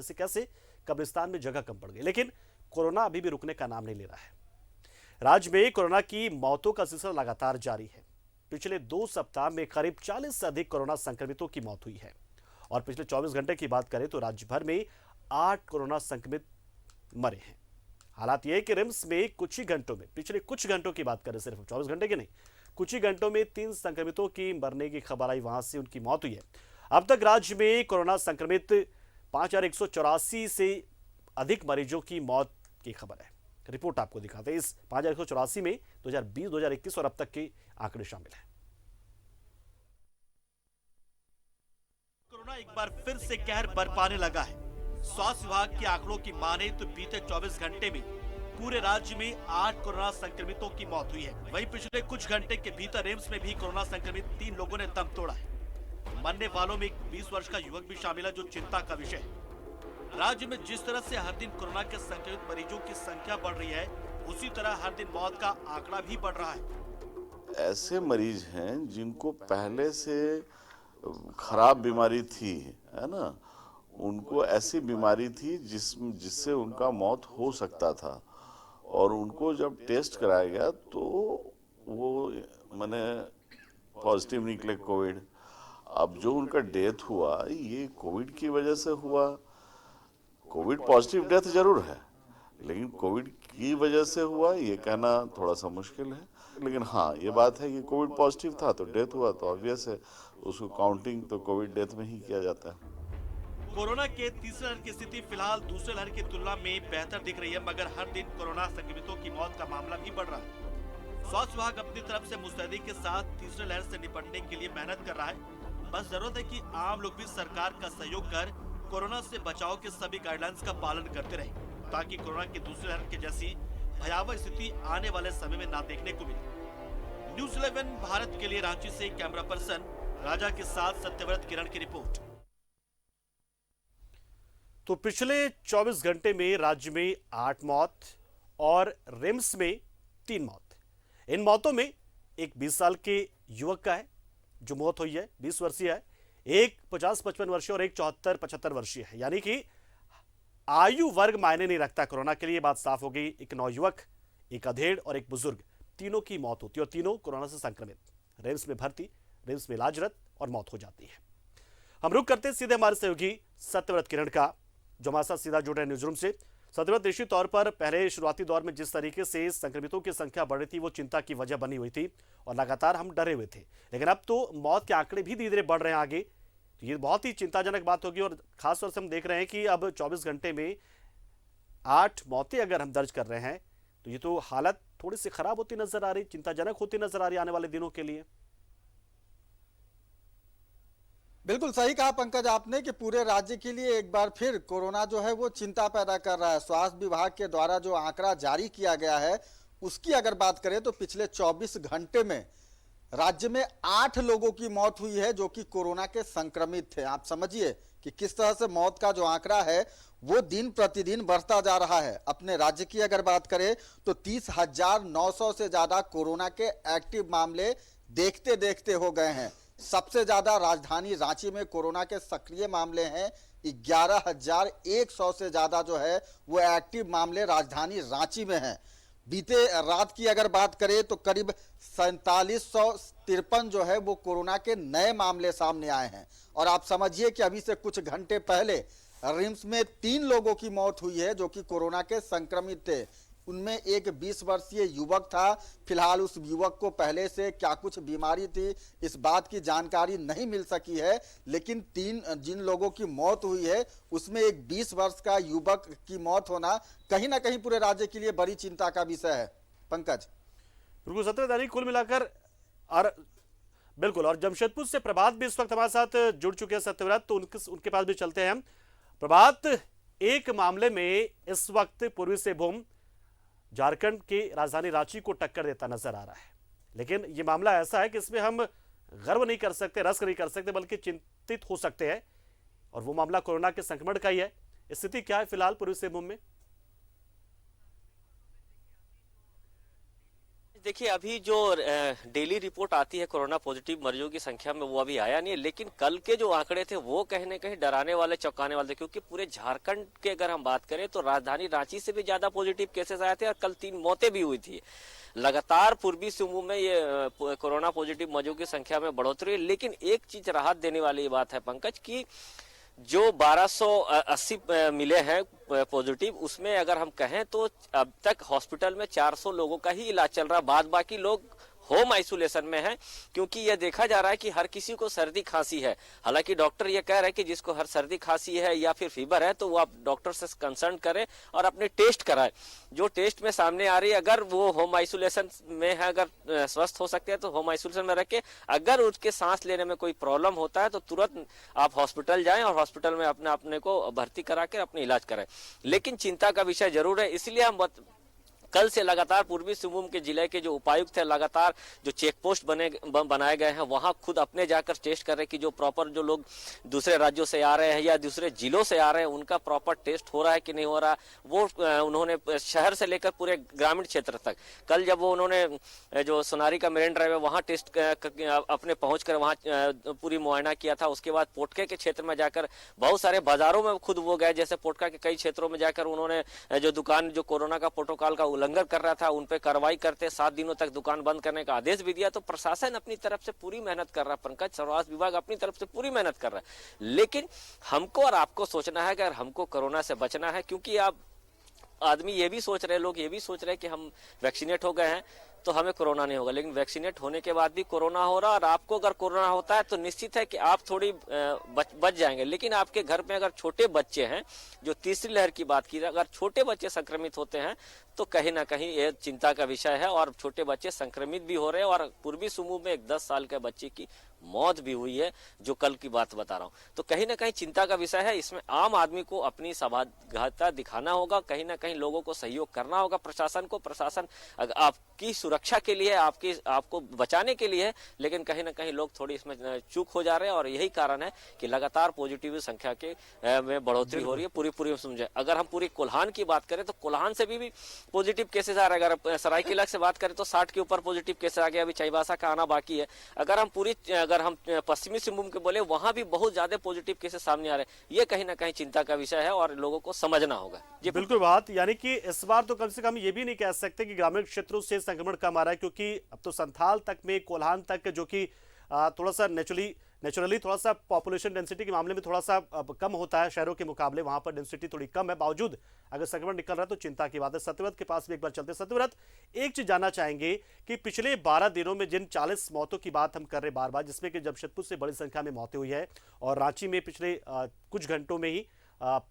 ऐसे कैसे कब्रिस्तान में जगह कम पड़ गई। लेकिन कोरोना अभी भी रुकने का नाम नहीं ले रहा है। राज्य में कोरोना की मौतों का सिलसिला लगातार जारी है। पिछले 2 सप्ताह में करीब 40 से अधिक कोरोना संक्रमितों की मौत हुई है और पिछले 24 घंटे की बात करें तो राज्य भर में 8 कोरोना संक्रमित मरे हैं। हालात यह है कि रिम्स में कुछ ही घंटों में, पिछले कुछ घंटों की बात करें, सिर्फ 24 घंटे की नहीं, कुछ ही घंटों में 3 संक्रमितों की मरने की खबर आई, वहां से उनकी मौत हुई है। अब तक राज्य में कोरोना संक्रमित 5184 से अधिक मरीजों की मौत की खबर है। रिपोर्ट आपको दिखाते हैं। इस 5184 में 2020, 2021 और अब तक के आंकड़े शामिल हैं। कोरोना एक बार फिर से कहर बरपाने लगा है। स्वास्थ्य विभाग के आंकड़ों की माने तो बीते 24 घंटे में पूरे राज्य में 8 कोरोना संक्रमितों की मौत हुई है। वहीं पिछले कुछ घंटे के भीतर रिम्स में भी कोरोना संक्रमित 3 लोगों ने दम तोड़ा है। मरने वालों में एक 20 वर्ष का युवक भी शामिल है, जो चिंता का विषय है। राज्य में जिस तरह से हर दिन कोरोना के संक्रमित मरीजों की संख्या बढ़ रही है, उसी तरह हर दिन मौत का आंकड़ा भी बढ़ रहा है। ऐसे मरीज हैं जिनको पहले से खराब बीमारी थी, है ना, उनको ऐसी बीमारी थी जिससे उनका मौत हो सकता था, और उनको जब टेस्ट कराया गया तो वो माने पॉजिटिव निकले कोविड। अब जो उनका डेथ हुआ ये कोविड की वजह से हुआ। कोविड पॉजिटिव डेथ जरूर है, लेकिन कोविड की वजह से हुआ ये कहना थोड़ा सा मुश्किल है। लेकिन हाँ, ये बात है कि कोविड पॉजिटिव था तो डेथ हुआ, तो ऑब्वियस है उसको काउंटिंग तो कोविड डेथ में ही किया जाता है। कोरोना के तीसरे लहर की स्थिति फिलहाल दूसरे लहर की तुलना में बेहतर दिख रही है, मगर हर दिन कोरोना संक्रमितों की मौत का मामला भी बढ़ रहा है। स्वास्थ्य विभाग अपनी तरफ से मुस्तैदी के साथ तीसरे लहर से निपटने के लिए मेहनत कर रहा है। बस जरूरत है कि आम लोग भी सरकार का सहयोग कर कोरोना से बचाव के सभी गाइडलाइंस का पालन करते रहे, ताकि कोरोना की दूसरी लहर के जैसी भयावह स्थिति आने वाले समय में ना देखने को मिले। न्यूज़ 11 भारत के लिए रांची से कैमरा पर्सन राजा के साथ सत्यव्रत किरण की रिपोर्ट। तो पिछले 24 घंटे में राज्य में 8 मौत और रिम्स में 3 मौत। इन मौतों में एक 20 साल के युवक का है जो मौत हुई है, 20 वर्षीय है, एक 50-55 वर्षीय और एक 74-75 वर्षीय है। यानी कि आयु वर्ग मायने नहीं रखता कोरोना के लिए, बात साफ हो गई। एक नौयुवक, एक अधेड़ और एक बुजुर्ग, तीनों की मौत होती है और तीनों कोरोना से संक्रमित, रिम्स में भर्ती, रिम्स में इलाजरत और मौत हो जाती है। हम रुक करते सीधे हमारे सहयोगी सत्यव्रत किरण का, जो हमारे साथ सीधा जुड़ रहे न्यूज रूम से। सत्यव्रत, निश्चित तौर पर पहले शुरुआती दौर में जिस तरीके से संक्रमितों की संख्या बढ़ रही थी वो चिंता की वजह बनी हुई थी और लगातार हम डरे हुए थे, लेकिन अब तो मौत के आंकड़े भी धीरे धीरे बढ़ रहे हैं आगे, तो ये बहुत ही चिंताजनक बात होगी। और खासतौर से हम देख रहे हैं कि अब 24 घंटे में 8 मौतें अगर हम दर्ज कर रहे हैं तो ये तो हालत थोड़ी सी खराब होती नजर आ रही, चिंताजनक होती नजर आ रही आने वाले दिनों के लिए। बिल्कुल सही कहा पंकज आपने कि पूरे राज्य के लिए एक बार फिर कोरोना जो है वो चिंता पैदा कर रहा है। स्वास्थ्य विभाग के द्वारा जो आंकड़ा जारी किया गया है उसकी अगर बात करें तो पिछले 24 घंटे में राज्य में 8 लोगों की मौत हुई है जो कि कोरोना के संक्रमित थे। आप समझिए कि किस तरह से मौत का जो आंकड़ा है वो दिन प्रतिदिन बढ़ता जा रहा है। अपने राज्य की अगर बात करें तो 30,900 से ज्यादा कोरोना के एक्टिव मामले देखते देखते हो गए हैं। सबसे ज्यादा राजधानी रांची में कोरोना के सक्रिय मामले हैं। 11,100 से ज्यादा जो है वो एक्टिव मामले राजधानी रांची में हैं। बीते रात की अगर बात करें तो करीब 4753 जो है वो कोरोना के नए मामले सामने आए हैं। और आप समझिए कि अभी से कुछ घंटे पहले रिम्स में 3 लोगों की मौत हुई है जो कि कोरोना के संक्रमित थे। उनमें एक 20 वर्षीय युवक था। फिलहाल उस युवक को पहले से क्या कुछ बीमारी थी इस बात की जानकारी नहीं मिल सकी है, लेकिन 3 जिन लोगों की मौत हुई है उसमें एक 20 वर्ष का युवक की मौत होना कहीं ना कहीं पूरे राज्य के लिए बड़ी चिंता का विषय है। पंकज, बिल्कुल सत्यव्रत, कुल मिलाकर और बिल्कुल, और जमशेदपुर से प्रभात भी इस वक्त हमारे साथ जुड़ चुके हैं सत्यव्रत, तो उनके पास भी चलते हैं हम। प्रभात, एक मामले में इस वक्त पूर्वी सिंहभूम झारखंड के राजधानी रांची को टक्कर देता नजर आ रहा है, लेकिन यह मामला ऐसा है कि इसमें हम गर्व नहीं कर सकते, रस नहीं कर सकते, बल्कि चिंतित हो सकते हैं, और वो मामला कोरोना के संक्रमण का ही है। स्थिति क्या है फिलहाल पूर्वी सिंहभूम में? देखिए अभी जो डेली रिपोर्ट आती है कोरोना पॉजिटिव मरीजों की संख्या में वो अभी आया नहीं है, लेकिन कल के जो आंकड़े थे वो कहीं ना कहीं डराने वाले चौंकाने वाले थे, क्योंकि पूरे झारखंड के अगर हम बात करें तो राजधानी रांची से भी ज्यादा पॉजिटिव केसेस आए थे और कल 3 मौतें भी हुई थी। लगातार पूर्वी सिंहभूम में ये कोरोना पॉजिटिव मरीजों की संख्या में बढ़ोतरी है। लेकिन एक चीज राहत देने वाली बात है पंकज की जो 1280 मिले हैं पॉजिटिव, उसमें अगर हम कहें तो अब तक हॉस्पिटल में 400 लोगों का ही इलाज चल रहा है, बाद बाकी लोग होम आइसोलेशन में है, क्योंकि यह देखा जा रहा है कि हर किसी को सर्दी खांसी है। हालांकि डॉक्टर ये कह रहे हैं कि जिसको हर सर्दी खांसी है या फिर फीवर है तो वो आप डॉक्टर से कंसल्ट करें और अपने टेस्ट कराएं। जो टेस्ट में सामने आ रही है, अगर वो होम आइसोलेशन में है, अगर स्वस्थ हो सकते हैं तो होम आइसोलेशन में रखे, अगर उसके सांस लेने में कोई प्रॉब्लम होता है तो तुरंत आप हॉस्पिटल जाएं और हॉस्पिटल में अपने को भर्ती करा कर अपने इलाज कराएं। लेकिन चिंता का विषय जरूर है, इसलिए हम कल से लगातार पूर्वी सिंहभूम के जिले के जो उपायुक्त है लगातार जो चेक पोस्ट बनाए गए हैं वहां खुद अपने जाकर टेस्ट कर रहे हैं कि जो प्रॉपर जो लोग दूसरे राज्यों से आ रहे हैं या दूसरे जिलों से आ रहे हैं उनका प्रॉपर टेस्ट हो रहा है कि नहीं हो रहा। वो उन्होंने शहर से लेकर पूरे ग्रामीण क्षेत्र तक, कल जब वो उन्होंने जो सोनारी का मेरिन ड्राइव है वहां टेस्ट अपने पहुंच कर वहां पूरी मुआयना किया था। उसके बाद पोटके के क्षेत्र में जाकर बहुत सारे बाजारों में खुद वो गए, जैसे पोटका के कई क्षेत्रों में जाकर उन्होंने जो दुकान जो कोरोना का प्रोटोकॉल का उल्लंघन कर रहा था उन पे कार्रवाई करते 7 दिनों तक दुकान बंद करने का आदेश भी दिया। तो प्रशासन अपनी तरफ से पूरी मेहनत कर रहा है पंकज, स्वास्थ्य विभाग अपनी तरफ से पूरी मेहनत कर रहा है। लेकिन हमको और आपको सोचना है कि अगर हमको कोरोना से बचना है, क्योंकि आप आदमी ये भी सोच रहे, लोग ये भी सोच रहे कि हम वैक्सीनेट हो गए हैं तो हमें कोरोना नहीं होगा, लेकिन वैक्सीनेट होने के बाद भी कोरोना हो रहा है। और आपको अगर कोरोना होता है तो निश्चित है कि आप थोड़ी बच जाएंगे। लेकिन आपके घर में अगर छोटे बच्चे हैं, जो तीसरी लहर की बात की, अगर छोटे बच्चे संक्रमित होते हैं तो कहीं ना कहीं ये चिंता का विषय है और छोटे बच्चे संक्रमित भी हो रहे हैं। और पूर्वी सिंहभूम में एक 10 साल के बच्चे की मौत भी हुई है, जो कल की बात बता रहा हूं। तो कहीं ना कहीं चिंता का विषय है। इसमें आम आदमी को अपनी सभागता दिखाना होगा, कहीं ना कहीं लोगों को सहयोग करना होगा प्रशासन को। प्रशासन आपकी सुरक्षा के लिए, आपको बचाने के लिए है, लेकिन कहीं ना कहीं लोग थोड़ी इसमें चूक हो जा रहे हैं और यही कारण है कि लगातार पॉजिटिव संख्या के में बढ़ोतरी हो रही है। पूरी समझे, अगर हम पूरी कोल्हान की बात करें तो कोल्हान से भी पॉजिटिव केसेस आ रहे हैं। अगर सरायकेला से बात करें तो 60 के ऊपर पॉजिटिव केसेस आ गए, अभी चाईबासा का आना बाकी है। अगर हम पश्चिमी सिंहभूम के बोले, वहां भी बहुत ज्यादा पॉजिटिव केसेस सामने आ रहे हैं। ये कहीं ना कहीं चिंता का विषय है और लोगों को समझना होगा। जी बिल्कुल बात, यानी कि इस बार तो कम से कम ये भी नहीं कह सकते कि ग्रामीण क्षेत्रों से संक्रमण कम आ रहा है, क्योंकि अब तो संथाल तक में, कोल्हान तक, जो कि थोड़ा सा नेचुरली थोड़ा सा पॉपुलेशन डेंसिटी के मामले में थोड़ा सा कम होता है शहरों के मुकाबले, वहां पर डेंसिटी थोड़ी कम है, बावजूद अगर संक्रमण निकल रहा है तो चिंता की बात है। सत्यव्रत के पास भी एक बार चलते। सत्यव्रत, एक चीज जानना चाहेंगे कि पिछले 12 दिनों में जिन 40 मौतों की बात हम कर रहे बार बार, जिसमें कि जमशेदपुर से बड़ी संख्या में मौतें हुई है और रांची में पिछले कुछ घंटों में ही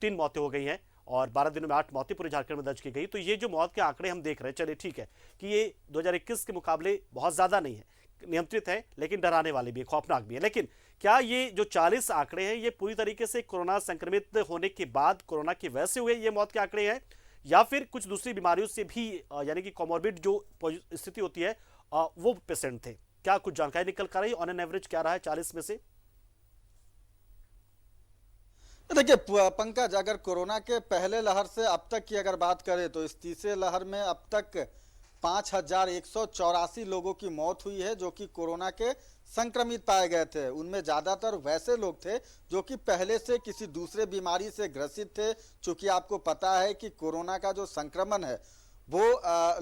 3 मौतें हो गई हैं और 12 दिनों में 8 मौतें पूरे झारखंड में दर्ज की गई। तो ये जो मौत के आंकड़े हम देख रहे हैं, चलिए ठीक है कि ये 2021 के मुकाबले बहुत ज्यादा नहीं है, नियंत्रित है, लेकिन डराने वाले भी है, खौफनाक भी है। लेकिन क्या ये जो 40 आंकड़े हैं ये पूरी तरीके से कोरोना संक्रमित होने के बाद कोरोना की वजह से हुए ये मौत के आंकड़े हैं, या फिर कुछ दूसरी बीमारियों से भी यानी कि कॉमोर्बिड जो स्थिति होती है वो पेशेंट थे? क्या कुछ जानकारी निकल कर रही है? ऑन एन एवरेज क्या रहा है 40 में से? देखिए पंकज, अगर कोरोना के पहले लहर से अब तक की अगर बात करें तो इस तीसरे लहर में अब तक 5184 लोगों की मौत हुई है जो कि कोरोना के संक्रमित पाए गए थे। उनमें ज़्यादातर वैसे लोग थे जो कि पहले से किसी दूसरे बीमारी से ग्रसित थे। चूँकि आपको पता है कि कोरोना का जो संक्रमण है वो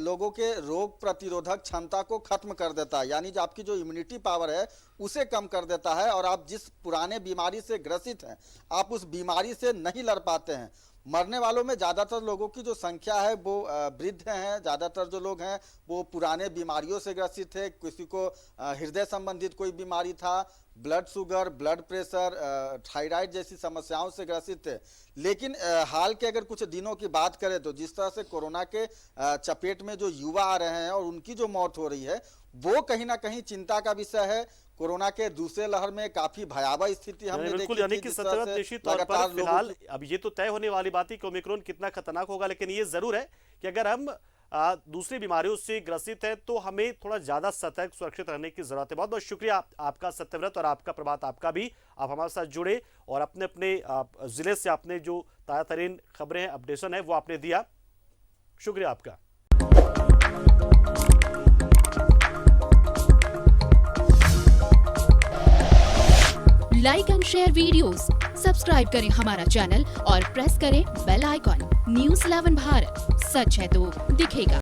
लोगों के रोग प्रतिरोधक क्षमता को खत्म कर देता है, यानी जो आपकी जो इम्यूनिटी पावर है उसे कम कर देता है और आप जिस पुराने बीमारी से ग्रसित हैं आप उस बीमारी से नहीं लड़ पाते हैं। मरने वालों में ज़्यादातर लोगों की जो संख्या है वो वृद्ध हैं, ज़्यादातर जो लोग हैं वो पुराने बीमारियों से ग्रसित थे। किसी को हृदय संबंधित कोई बीमारी था, blood sugar, blood pressure, thyroid जैसी समस्याओं से ग्रसित थे। लेकिन हाल के अगर कुछ दिनों की बात करें तो जिस तरह से कोरोना के चपेट में जो युवा आ रहे हैं और उनकी जो मौत हो रही है वो कहीं ना कहीं चिंता का विषय है। कोरोना के दूसरे लहर में काफी भयावह स्थिति हमने देखी, यानी कि सत्यव्रत निश्चित तौर पर फिलहाल अब ये तो तय होने वाली बात है कि ओमिक्रॉन कितना खतरनाक होगा, लेकिन ये जरूर है कि अगर हम दूसरी बीमारियों से ग्रसित है तो हमें थोड़ा ज्यादा सतर्क सुरक्षित रहने की जरूरत है। बहुत बहुत शुक्रिया आपका सत्यव्रत, और आपका प्रभात आपका भी, आप हमारे साथ जुड़े और अपने अपने जिले से आपने जो ताजा तरीन खबरें हैं, अपडेशन है, वो आपने दिया। शुक्रिया आपका। Like and share videos, subscribe करें हमारा चैनल और प्रेस करें बेल आइकॉन। News 11 भारत, सच है तो दिखेगा।